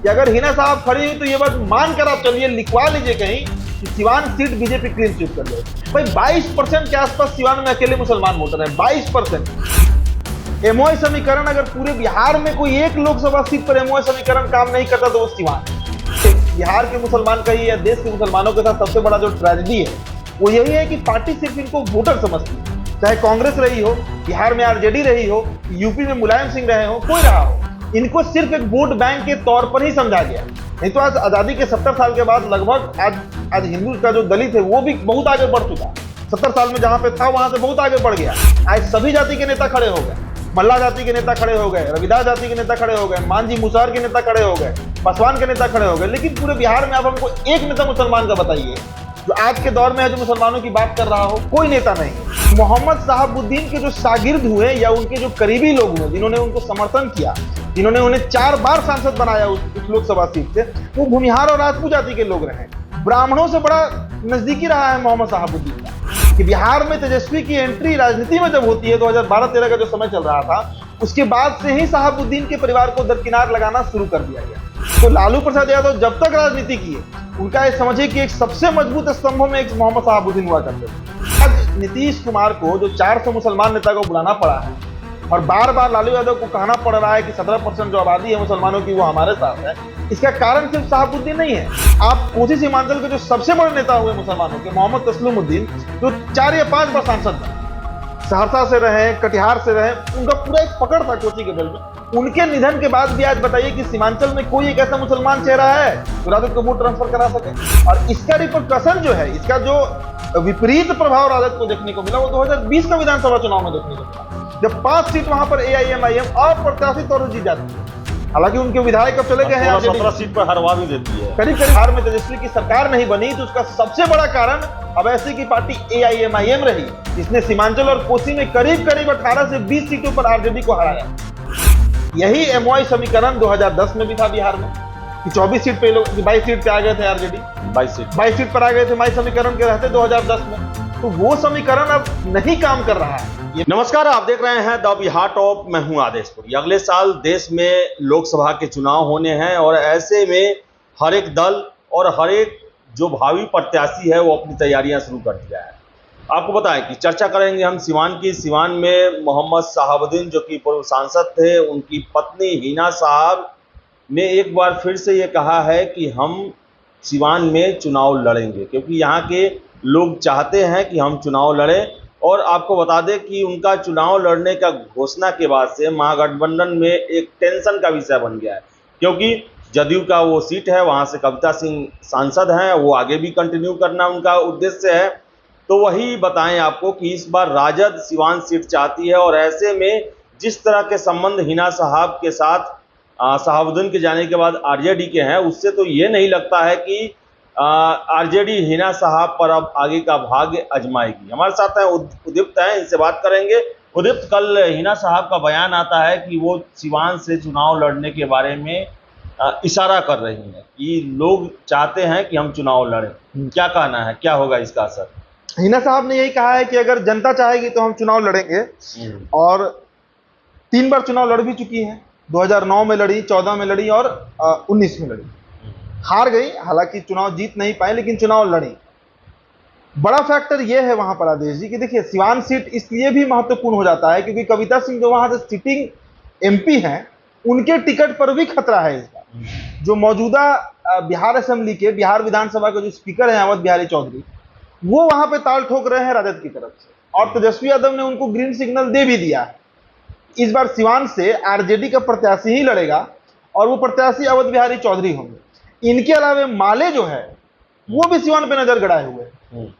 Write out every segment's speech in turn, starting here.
कि अगर हिना साहब खड़ी हुई तो ये बात मान कर आप चलिए, लिखवा लीजिए कहीं कि Siwan seat BJP clean sweep कर ले। भाई 22% के आसपास सिवान में अकेले मुसलमान वोटर है, 22%। एमओआई समीकरण अगर पूरे बिहार में कोई एक लोकसभा सीट पर एमओआई समीकरण काम नहीं करता तो वो सिवान। बिहार के मुसलमान का ही या देश के मुसलमानों के साथ सबसे बड़ा जो ट्रेजेडी है वो यही है कि पार्टी सिर्फ इनको वोटर समझती है। चाहे कांग्रेस रही हो, बिहार में आरजेडी रही हो, यूपी में मुलायम सिंह रहे हो, कोई रहा हो, इनको सिर्फ एक वोट बैंक के तौर पर ही समझा गया। नहीं तो आज आजादी के 70 साल के बाद लगभग आज हिंदू का जो दलित है वो भी बहुत आगे बढ़ चुका है। 70 साल में जहां पे था वहां से बहुत आगे बढ़ गया। आज सभी जाति के नेता खड़े हो गए, मल्ला जाति के नेता खड़े हो गए, रविदास जाति के नेता खड़े हो गए, मांझी मुसहर के नेता खड़े हो गए, पासवान के नेता खड़े हो गए। लेकिन पूरे बिहार में आप हमको एक नेता मुसलमान का बताइए जो आज के दौर में है, जो मुसलमानों की बात कर रहा हो, कोई नेता नहीं। मोहम्मद साहबुद्दीन के जो शागिर्द हुए या उनके जो करीबी लोग हुए, जिन्होंने उनको समर्थन किया, जिन्होंने उन्हें 4 बार सांसद बनाया उस लोकसभा सीट से, वो भूमिहार और राजपूत जाति के लोग रहे। ब्राह्मणों से बड़ा नजदीकी रहा है मोहम्मद साहबुद्दीन का। कि बिहार में तेजस्वी की एंट्री राजनीति में जब होती है 2012-13 का जो समय चल रहा था, उसके बाद से ही साहबुद्दीन के परिवार को दरकिनार लगाना शुरू कर दिया गया। तो लालू प्रसाद यादव जब तक राजनीति किए, उनका ये समझिए कि एक सबसे मजबूत स्तंभों में एक मोहम्मद साहबुद्दीन हुआ करते थे। आज नीतीश कुमार को जो 400 मुसलमान नेता को बुलाना पड़ा है और बार बार लालू यादव को कहना पड़ रहा है कि 17% जो आबादी है मुसलमानों की वो हमारे साथ है, इसका कारण सिर्फ साहबुद्दीन नहीं है। आप कोसी सीमांचल के जो सबसे बड़े नेता हुए मुसलमानों के, मोहम्मद तस्लीमुद्दीन, जो 4 या 5 बार सांसद बने, सहरसा से रहे, कटिहार से रहे, उनका पूरा एक पकड़ था कोसी के बेल्ट में। उनके निधन के बाद भी आज बताइए कि सीमांचल में कोई एक ऐसा मुसलमान चेहरा है जो राजद को वोट ट्रांसफर करा सके। और इसका रिपरकशन जो है, इसका जो विपरीत प्रभाव राजद को देखने को मिला वो 2020 का विधानसभा चुनाव में देखने को मिला, जब 5 सीट वहां पर AIMIM अप्रत्याशित तौर पर जीत जाती है। हालांकि उनके विधायक अब चले गए हैं, 17 सीट पर हरवा भी देती है। करीब बिहार में तेजस्वी की सरकार नहीं बनी तो उसका सबसे बड़ा कारण अवैसी की पार्टी AIMIM रही, जिसने सीमांचल और कोसी में करीब 18 से 20 सीटों पर आरजेडी को हराया। यही एमओआई समीकरण 2010 में भी था बिहार में कि 24 सीट पे लोग 22 सीट पे आ गए थे, आरजेडी 22 सीट पर आ गए थे एमओआई समीकरण के रहते 2010 में। तो वो समीकरण अब नहीं काम कर रहा है। नमस्कार, आप देख रहे हैं द बिहार टॉप। मैं हूं आदेशपुरी। अगले साल देश में लोकसभा के चुनाव होने हैं और ऐसे में हर एक दल और हर एक जो भावी प्रत्याशी है वो अपनी तैयारियां शुरू कर दिया है। आपको बताएं कि चर्चा करेंगे हम सिवान की। सिवान में मोहम्मद साहबुद्दीन जो कि पूर्व सांसद थे, उनकी पत्नी हिना साहब ने एक बार फिर से ये कहा है कि हम सिवान में चुनाव लड़ेंगे, क्योंकि यहाँ के लोग चाहते हैं कि हम चुनाव लड़ें। और आपको बता दें कि उनका चुनाव लड़ने का घोषणा के बाद से महागठबंधन में एक टेंशन का विषय बन गया है, क्योंकि जदयू का वो सीट है, वहाँ से कविता सिंह सांसद हैं, वो आगे भी कंटिन्यू करना उनका उद्देश्य है। तो वही बताएं आपको कि इस बार राजद सिवान सीट चाहती है। और ऐसे में जिस तरह के संबंध हिना साहब के साथ साहबुद्दीन के जाने के बाद आरजेडी के हैं, उससे तो ये नहीं लगता है कि आरजेडी हिना साहब पर अब आगे का भाग्य आजमाएगी। हमारे साथ हैं उदीप्त हैं, इनसे बात करेंगे। उदीप्त, कल हिना साहब का बयान आता है कि वो सिवान से चुनाव लड़ने के बारे में इशारा कर रही हैं कि लोग चाहते हैं कि हम चुनाव लड़ें। क्या कहना है, क्या होगा इसका असर? हिना साहब ने यही कहा है कि अगर जनता चाहेगी तो हम चुनाव लड़ेंगे। और 3 बार चुनाव लड़ भी चुकी हैं, 2009 में लड़ी, 14 में लड़ी और 19 में लड़ी। हार गई, हालांकि चुनाव जीत नहीं पाए, लेकिन चुनाव लड़ी। बड़ा फैक्टर यह है वहां पर आदेश जी कि देखिए, सिवान सीट इसलिए भी महत्वपूर्ण हो जाता है क्योंकि कविता सिंह जो वहां से सिटिंग MP हैं, उनके टिकट पर भी खतरा है इसका। जो मौजूदा बिहार असेंबली के, बिहार विधानसभा के जो स्पीकर हैं अवध बिहारी चौधरी, वो वहां पे ताल ठोक रहे हैं राजद की तरफ से, और तेजस्वी यादव ने उनको ग्रीन सिग्नल दे भी दिया है। इस बार सिवान से आरजेडी का प्रत्याशी ही लड़ेगा और वो प्रत्याशी अवध बिहारी चौधरी होंगे। इनके अलावे माले जो है वो भी सिवान पे नजर गड़ाए हुए हैं।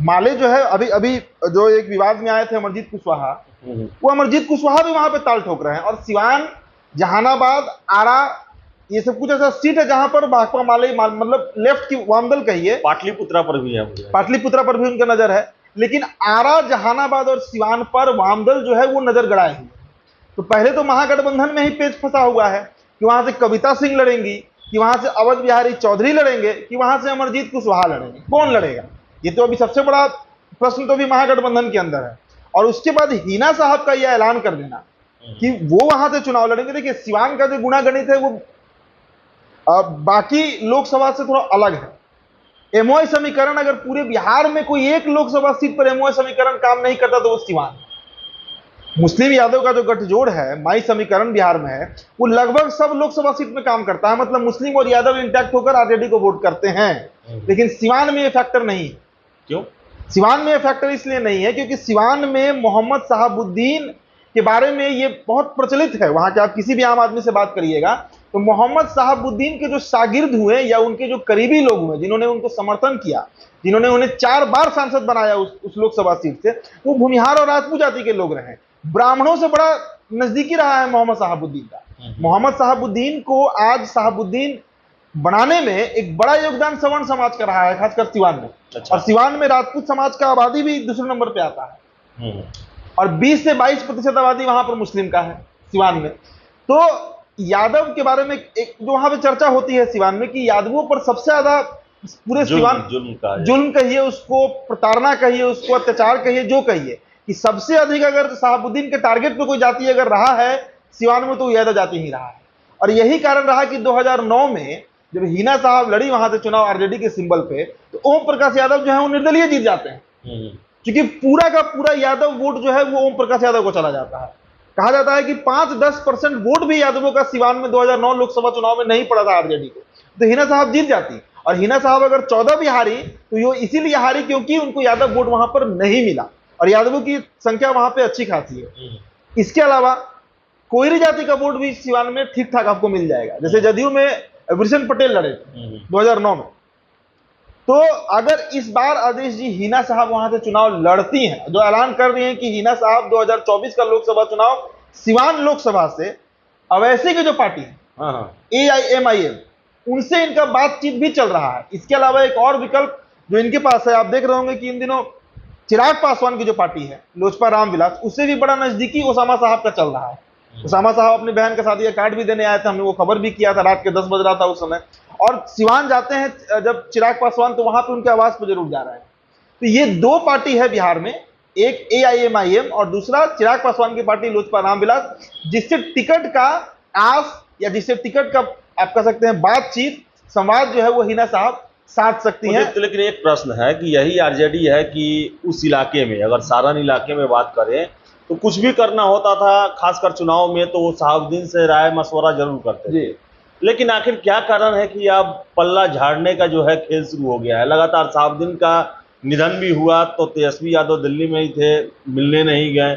माले जो है, अभी जो एक विवाद में आए थे अमरजीत कुशवाहा, वो अमरजीत कुशवाहा भी वहां पे ताल ठोक रहे हैं। और सिवान, जहानाबाद, आरा, ये सब कुछ ऐसा सीट है जहां पर भाकपा माले मतलब लेफ्ट की वामदल कहिए, पाटलिपुत्रा पर भी है, पाटलिपुत्रा पर भी उनका नजर है। लेकिन आरा, जहानाबाद और सिवान पर वामदल जो है वो नजर गड़ाए हुए। तो पहले तो महागठबंधन में ही पेच फंसा हुआ है कि वहां से कविता सिंह लड़ेंगी, कि वहां से अवध बिहारी चौधरी लड़ेंगे, कि वहां से अमरजीत कुशवाहा लड़ेंगे। कौन लड़ेगा, ये तो अभी सबसे बड़ा प्रश्न तो भी महागठबंधन के अंदर है। और उसके बाद हिना साहब का यह ऐलान कर देना कि वो वहां से चुनाव लड़ेंगे। देखिए, सिवान का जो गुणागणित है वो बाकी लोकसभा से थोड़ा अलग है। एमओआई समीकरण, अगर पूरे बिहार में कोई एक लोकसभा सीट पर एमओआई समीकरण काम नहीं करता तो वो सिवान। मुस्लिम यादव का जो गठजोड़ है, माई समीकरण बिहार में है, वो लगभग सब लोकसभा सीट में काम करता है। मतलब मुस्लिम और यादव इंटैक्ट होकर आरजेडी को वोट करते हैं। लेकिन सिवान में ये फैक्टर नहीं है। क्यों? सिवान में ये फैक्टर इसलिए नहीं है क्योंकि सिवान में मोहम्मद शहाबुद्दीन के बारे में ये बहुत प्रचलित है। वहां के आप किसी भी आम आदमी से बात करिएगा तो मोहम्मद शहाबुद्दीन के जो शागिर्द हुए या उनके जो करीबी लोग हुए, जिन्होंने उनको समर्थन किया, जिन्होंने उन्हें 4 बार सांसद बनाया उस लोकसभा सीट से, वो भूमिहार और राजपूत जाति के लोग रहे। ब्राह्मणों से बड़ा नजदीकी रहा है मोहम्मद शहाबुद्दीन का। मोहम्मद शहाबुद्दीन को आज शहाबुद्दीन बनाने में एक बड़ा योगदान सवर्ण समाज का रहा है, खासकर सिवान में। और सिवान में राजपूत समाज का आबादी भी दूसरे नंबर पे आता है और 20 से 22% आबादी वहां पर मुस्लिम का है सिवान में। तो यादव के बारे में एक जो वहां पे चर्चा होती है सिवान में कि यादवों पर सबसे ज्यादा पूरे सिवान जुल्म कहिए उसको, प्रताड़ना कहिए उसको, अत्याचार कहिए, जो कहिए, कि सबसे अधिक अगर शहाबुद्दीन के टारगेट पे कोई जाति अगर रहा है सिवान में तो यादव जाति ही रहा है। और यही कारण रहा कि 2009 में जब हिना साहब लड़ी वहां से चुनाव आरजेडी के सिंबल पे, तो ओम प्रकाश यादव जो है वो निर्दलीय जीत जाते हैं। क्योंकि पूरा का पूरा यादव वोट जो है वो ओम प्रकाश यादव को चला जाता है। कहा जाता है कि 5-10% वोट भी यादवों का सिवान में 2009 लोकसभा चुनाव में नहीं पड़ा था आरजेडी को, तो हिना साहब जीत जाती। और हिना साहब अगर 14 भी हारी तो ये इसीलिए हारी क्योंकि उनको यादव वोट वहां पर नहीं मिला और यादवों की संख्या वहां पे अच्छी खासी है। इसके अलावा कोयरी जाति का वोट भी सिवान में ठीक ठाक आपको मिल जाएगा। जैसे जदयू में वृषण पटेल लड़े थे 2009 में, तो अगर इस बार आदेश जी हिना साहब वहां से चुनाव लड़ती हैं, जो ऐलान कर रही हैं कि हिना साहब 2024 का लोकसभा चुनाव सिवान लोकसभा से अवैसी की जो पार्टी है AIMIM, उनसे इनका बातचीत भी चल रहा है। इसके अलावा एक और विकल्प जो इनके पास है, आप देख रहे होंगे कि इन दिनों चिराग पासवान की जो पार्टी है लोजपा रामविलास, उससे भी बड़ा नजदीकी ओसामा साहब का चल रहा है। ओसामा साहब अपनी बहन का शादी का कार्ड भी देने आए थे, हमने वो खबर भी किया था, रात के 10 बज रहा था उस समय। और सिवान जाते हैं जब चिराग पासवान तो वहां पे उनके आवाज पर जरूर जा रहे हैं। तो ये 2 पार्टी है बिहार में, एक AIMIM और दूसरा चिराग पासवान की पार्टी लोजपा रामविलास, जिससे टिकट का आस या जिससे टिकट का आप कह सकते हैं बातचीत, संवाद जो है वो हिना साहब साध सकती हैं। तो लेकिन एक प्रश्न है कि यही आरजेडी है कि उस इलाके में, अगर सारण इलाके में बात करें तो कुछ भी करना होता था, खासकर चुनाव में, तो वो शहाबुद्दीन से राय मशवरा जरूर करते थे। लेकिन आखिर क्या कारण है कि अब पल्ला झाड़ने का जो है खेल शुरू हो गया है? लगातार शहाबुद्दीन का निधन भी हुआ तो तेजस्वी यादव दिल्ली में ही थे, मिलने नहीं गए।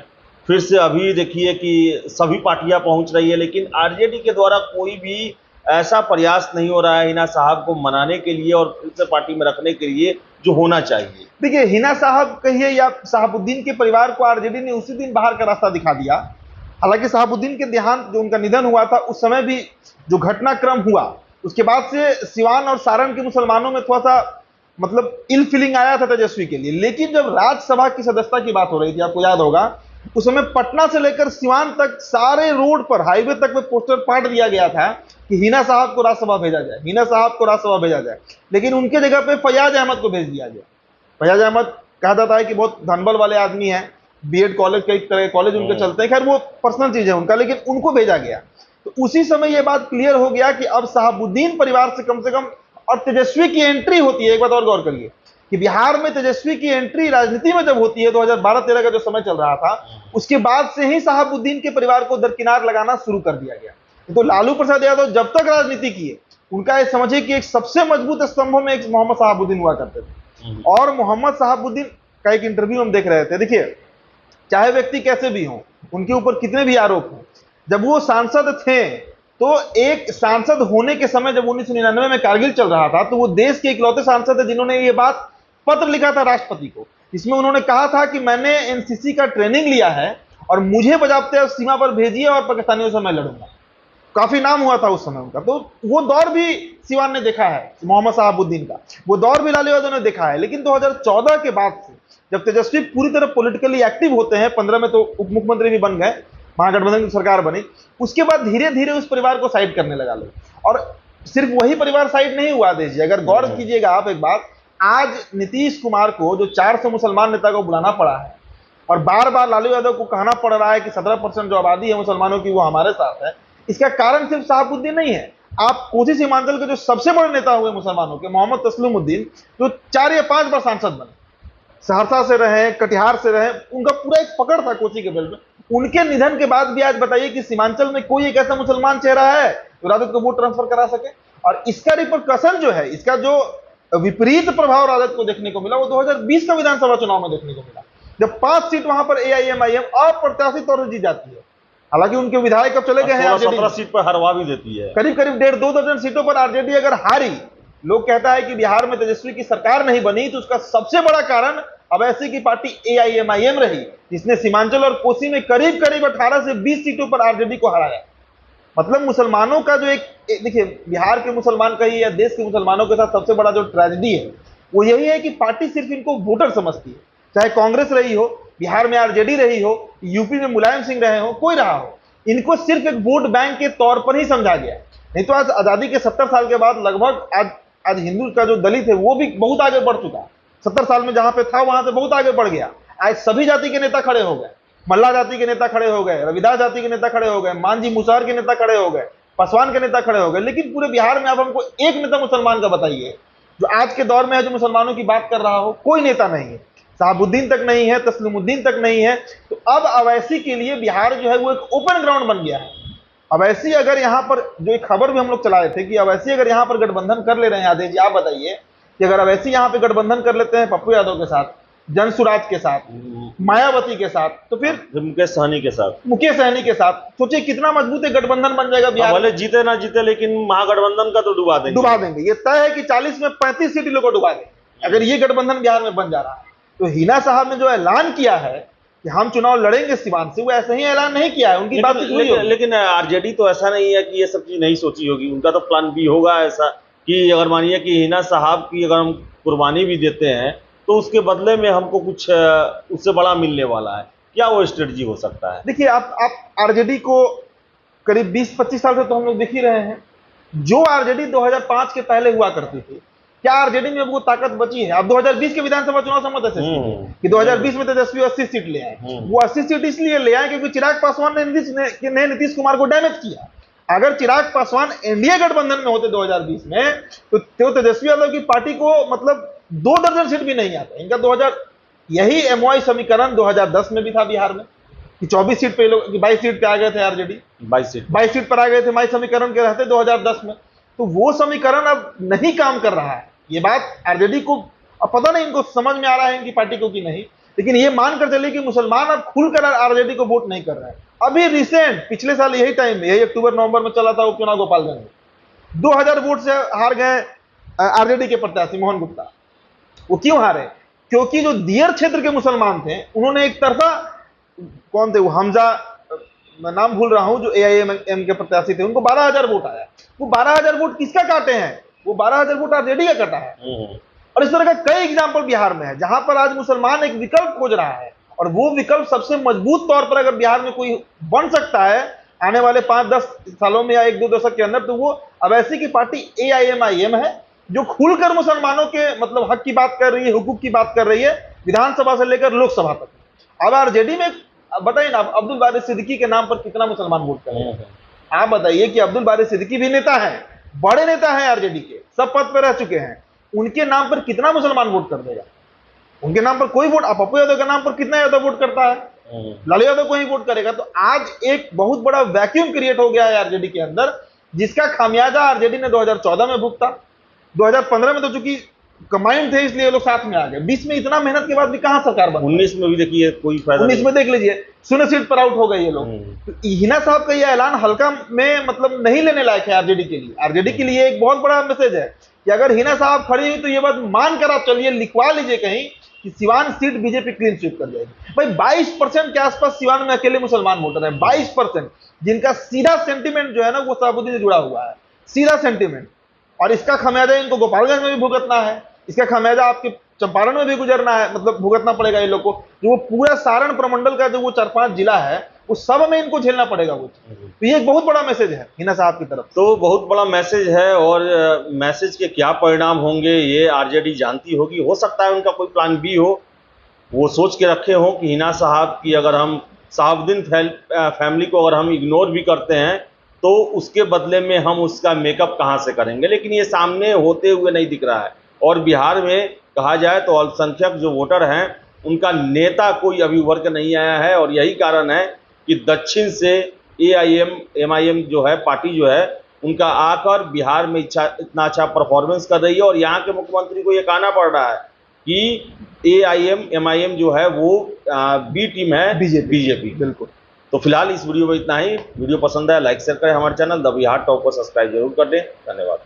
फिर से अभी देखिए कि सभी पार्टियां पहुंच रही है, लेकिन आरजेडी के द्वारा कोई भी ऐसा प्रयास नहीं हो रहा है हिना साहब को मनाने के लिए और फिर से पार्टी में रखने के लिए जो होना चाहिए। देखिए, हिना साहब कहिए या शहाबुद्दीन के परिवार को आरजेडी ने उसी दिन बाहर का रास्ता दिखा दिया। हालांकि शहाबुद्दीन के देहांत, जो उनका निधन हुआ था, उस समय भी जो घटनाक्रम हुआ उसके बाद से सिवान और सारण के मुसलमानों में थोड़ा सा मतलब इल फीलिंग आया था तेजस्वी के लिए। लेकिन जब राज्यसभा की सदस्यता की बात हो रही थी, आपको याद होगा, उस समय पटना से लेकर सिवान तक सारे रोड पर, हाईवे तक में पोस्टर पाट दिया गया था कि हिना साहब को राज्यसभा भेजा जाए, हिना साहब को राज्यसभा भेजा जाए। लेकिन उनके जगह पे फैयाज अहमद को भेज दिया गया। फैयाज अहमद कहा जाता है कि बहुत धनबल वाले आदमी हैं, बीएड कॉलेज, कई तरह के कॉलेज उनके चलते हैं, खैर वो पर्सनल चीज है उनका, लेकिन उनको भेजा गया। तो उसी समय ये बात क्लियर हो गया कि अब शहाबुद्दीन परिवार से कम, और तेजस्वी की एंट्री होती है। एक बात और गौर करिए कि बिहार में तेजस्वी की एंट्री राजनीति में जब होती है, 2012-13 का जो समय चल रहा था, उसके बाद से ही शहाबुद्दीन के परिवार को दरकिनार लगाना शुरू कर दिया गया। तो लालू प्रसाद यादव जब तक राजनीति किए, उनका ये समझिए कि एक सबसे मजबूत स्तंभों में एक मोहम्मद शहाबुद्दीन हुआ करते थे। और मोहम्मद शहाबुद्दीन का एक इंटरव्यू हम देख रहे थे। देखिए, चाहे व्यक्ति कैसे भी हो, उनके ऊपर कितने भी आरोप हो, जब वो सांसद थे तो एक सांसद होने के समय जब 1999 में कारगिल चल रहा था, तो वो देश के इकलौते सांसद थे जिन्होंने ये बात पत्र लिखा था राष्ट्रपति को। इसमें उन्होंने कहा था कि मैंने एनसीसी का ट्रेनिंग लिया है और मुझे बजाबते सीमा पर भेजिए और पाकिस्तानियों से मैं लड़ूंगा। काफी नाम हुआ था उस समय उनका। तो वो दौर भी सिवान ने देखा है, मोहम्मद शहाबुद्दीन का वो दौर भी लालू यादव ने देखा है। लेकिन 2014 के बाद से जब तेजस्वी पूरी तरह पॉलिटिकली एक्टिव होते हैं, 15 में तो उप मुख्यमंत्री भी बन गए, महागठबंधन की सरकार बनी, उसके बाद धीरे धीरे उस परिवार को साइड करने लगा लोग। और सिर्फ वही परिवार साइड नहीं हुआ देश जी, अगर गौर कीजिएगा आप एक बात, आज नीतीश कुमार को जो 400 मुसलमान नेता को बुलाना पड़ा है और बार बार लालू यादव को कहना पड़ रहा है कि 17% जो आबादी है मुसलमानों की वो हमारे साथ है, इसका कारण सिर्फ शहाबुद्दीन नहीं है। आप कोसी सीमांचल के जो सबसे बड़े नेता हुए मुसलमानों के मोहम्मद तस्लीमुद्दीन, जो 4 या 5 बार सांसद बने, सहरसा से रहे, कटिहार से रहे, उनका पूरा एक पकड़ था कोसी के बेल्ट में। उनके निधन के बाद भी आज बताइए कि सीमांचल में कोई एक ऐसा मुसलमान चेहरा है जो राजद को वोट ट्रांसफर करा सके। और इसका रिपरकशन जो है, इसका जो विपरीत प्रभाव राजद को देखने को मिला, वो 2020 का विधानसभा चुनाव में देखने को मिला, जब 5 सीट वहां पर एआईएमआईएम अप्रत्याशित तौर से जीत जाती है। हालांकि उनके विधायक अब चले गए हैं, 17 सीट पर हरवा भी देती है। करीब करीब 1.5-2 दर्जन सीटों पर आरजेडी अगर हारी, लोग कहता है कि बिहार में तेजस्वी की सरकार नहीं बनी, तो उसका सबसे बड़ा कारण अवैसी की पार्टी एआईएमआईएम रही, जिसने सीमांचल और कोसी में करीब करीब 18 से 20 सीटों पर आरजेडी को हराया। मतलब मुसलमानों का जो एक देखिए, बिहार के मुसलमान का ही या देश के मुसलमानों के साथ सबसे बड़ा जो ट्रेजेडी है वो यही है कि पार्टी सिर्फ इनको वोटर समझती है। चाहे कांग्रेस रही हो, बिहार में आरजेडी रही हो, यूपी में मुलायम सिंह रहे हो, कोई रहा हो, इनको सिर्फ एक वोट बैंक के तौर पर ही समझा गया। नहीं तो आज आजादी के 70 साल के बाद लगभग आज हिंदू का जो दलित है वो भी बहुत आगे बढ़ चुका है। 70 साल में जहां पे था वहां से बहुत आगे बढ़ गया। आज सभी जाति के नेता खड़े हो गए, मल्ला जाति के नेता खड़े हो गए, रविदास जाति के नेता खड़े हो गए, मांझी मुसहर के नेता खड़े हो गए, पासवान के नेता खड़े हो गए। लेकिन पूरे बिहार में आप हमको एक नेता मुसलमान का बताइए जो आज के दौर में है, जो मुसलमानों की बात कर रहा हो। कोई नेता नहीं है, शहाबुद्दीन तक नहीं है, तस्लीमुद्दीन तक नहीं है। तो अब अवैसी के लिए बिहार जो है वो एक ओपन ग्राउंड बन गया है। अवैसी अगर यहाँ पर, जो एक खबर भी हम लोग चलाए थे कि अवैसी अगर यहाँ पर गठबंधन कर ले रहे हैं, आदेश जी आप बताइए कि अगर अवैसी यहाँ पे गठबंधन कर लेते हैं पप्पू यादव के साथ, जनसुराज के साथ, मायावती के साथ, तो फिर मुकेश सहनी के साथ, सोचिए कितना मजबूत एक गठबंधन बन जाएगा बिहार। भले जीते ना जीते, लेकिन महागठबंधन का तो डुबा देंगे। ये तय है कि 40 में 35 सीट लोगों को डुबा देंगे अगर ये गठबंधन बिहार में बन जा रहा है। तो हिना साहब ने जो ऐलान किया है कि हम चुनाव लड़ेंगे सीवान से, वो ऐसे ही ऐलान नहीं किया है, उनकी बात लेकिन आरजेडी तो ऐसा नहीं है कि ये सब चीज नहीं सोची होगी। उनका तो प्लान भी होगा ऐसा कि अगर मानिए कि हिना साहब की अगर हम कुर्बानी भी देते हैं तो उसके बदले में हमको कुछ उससे बड़ा मिलने वाला है। क्या वो स्ट्रेटजी हो सकता है? देखिए, आप आरजेडी को करीब 20-25 साल से तो हम लोग देख ही रहे हैं। जो आरजेडी 2005 के पहले हुआ करती थी, क्या आरजेडी में अब वो ताकत बची है? अब 2020 के विधानसभा चुनाव से मत कि 2020 में तेजस्वी 80 सीट ले आए। वो 80 सीट इसलिए ले आए क्योंकि चिराग पासवान ने नीतीश कुमार को डैमेज किया। अगर चिराग पासवान एनडीए गठबंधन में होते 2020 में, तो तेजस्वी यादव की पार्टी को मतलब 2 दर्जन सीट भी नहीं आता इनका। यही एमओआई समीकरण 2010 में भी था बिहार में कि 24 सीट पे लोग 22 सीट पे आ गए थे आरजेडी, 22 सीट पर आ गए थे एमओआई समीकरण के रहते 2010 में। तो वो समीकरण अब नहीं काम कर रहा है। ये बात आरजेडी को अब पता नहीं इनको समझ में आ रहा है इनकी पार्टी को कि नहीं, लेकिन ये मानकर चलिए कि मुसलमान अब खुलकर आरजेडी को वोट नहीं कर रहे हैं। अभी रिसेंट पिछले साल यही टाइम में, यही अक्टूबर-नवंबर में चला था उपचुनाव गोपालगंज में, 2000 वोट से हार गए आरजेडी के प्रत्याशी मोहन गुप्ता। वो क्यों हारे? क्योंकि जो दियर क्षेत्र के मुसलमान थे उन्होंने एक तरफा, कौन थे वो, हमजा, मैं नाम भूल रहा हूं, जो एआईएमआईएम के प्रत्याशी थे, उनको 12,000 वोट आया। वो 12,000 वोट किसका काटे हैं? वो 12,000 वोट आरजेडी का कटा है। और इस तरह का कई एग्जाम्पल बिहार में है जहां पर आज मुसलमान एक विकल्प खोज रहा है, और वो विकल्प सबसे मजबूत तौर पर अगर बिहार में कोई बन सकता है आने वाले 5-10 सालों में या 1-2 दशक के अंदर, तो वो अवैसी की पार्टी एआईएमआईएम है, जो खुलकर मुसलमानों के मतलब हक की बात कर रही है, हुकूक की बात कर रही है, विधानसभा से लेकर लोकसभा तक। अब आरजेडी में बताइए ना, अब्दुल बारी सिद्दीकी के नाम पर कितना मुसलमान वोट कर रहे हैं? आप बताइए कि अब्दुल बारी सिद्दीकी भी नेता है, बड़े नेता हैं आरजेडी के, सब पद पर रह चुके हैं, उनके नाम पर कितना मुसलमान वोट कर देगा? उनके नाम पर कोई वोट, पप्पू यादव के नाम पर कितना यादव वोट करता है? लालू यादव को ही वोट करेगा। तो आज एक बहुत बड़ा वैक्यूम क्रिएट हो गया है आरजेडी के अंदर, जिसका खामियाजा आरजेडी ने 2014 में भुगता। 2015 में तो चूंकि कंबाइंड थे इसलिए लोग साथ में आ गए। 20 में इतना मेहनत के बाद भी कहां सरकार बनी? 19 में भी देखिए कोई फायदा 19 में देख लीजिए 0 सीट पर आउट हो गए ये लोग। तो हिना साहब का ये ऐलान हल्का में मतलब नहीं लेने लायक है आरजेडी के लिए। आरजेडी के लिए एक बहुत बड़ा मैसेज है कि अगर हिना साहब खड़ी हुई तो ये बात मानकर आप चलिए, लिखवा लीजिए कहीं कि Siwan seat BJP clean sweep कर जाएगी। भाई 22% के आसपास सिवान में अकेले मुसलमान वोटर है, 22%, जिनका सीधा सेंटीमेंट जो है ना वो शहाबुद्दीन से जुड़ा हुआ है, सीधा सेंटीमेंट। और इसका खमियाजा इनको गोपालगंज में भी भुगतना है, इसका खमियाजा आपके चंपारण में भी गुजरना है, मतलब भुगतना पड़ेगा इन लोग को। जो वो पूरा सारण प्रमंडल का जो वो 4-5 जिला है वो सब में इनको झेलना पड़ेगा वो। तो ये एक बहुत बड़ा मैसेज है हिना साहब की तरफ। तो बहुत बड़ा मैसेज है, और मैसेज के क्या परिणाम होंगे ये आरजेडी जानती होगी। हो सकता है उनका कोई प्लान बी हो, वो सोच के रखे हो कि हिना साहब की अगर हम शहाबुद्दीन फैमिली को अगर हम इग्नोर भी करते हैं तो उसके बदले में हम उसका मेकअप कहाँ से करेंगे। लेकिन ये सामने होते हुए नहीं दिख रहा है। और बिहार में कहा जाए तो अल्पसंख्यक जो वोटर हैं उनका नेता कोई अभी उभर के नहीं आया है, और यही कारण है कि दक्षिण से एआईएम जो है पार्टी जो है उनका आकर बिहार में इतना अच्छा परफॉर्मेंस कर रही है। और यहाँ के मुख्यमंत्री को ये कहना पड़ रहा है कि एआईएम जो है वो बी टीम है बीजेपी। बिल्कुल। तो फिलहाल इस वीडियो में इतना ही। वीडियो पसंद आया लाइक शेयर करें, हमारे चैनल द बिहार टॉप को सब्सक्राइब जरूर कर दें। धन्यवाद।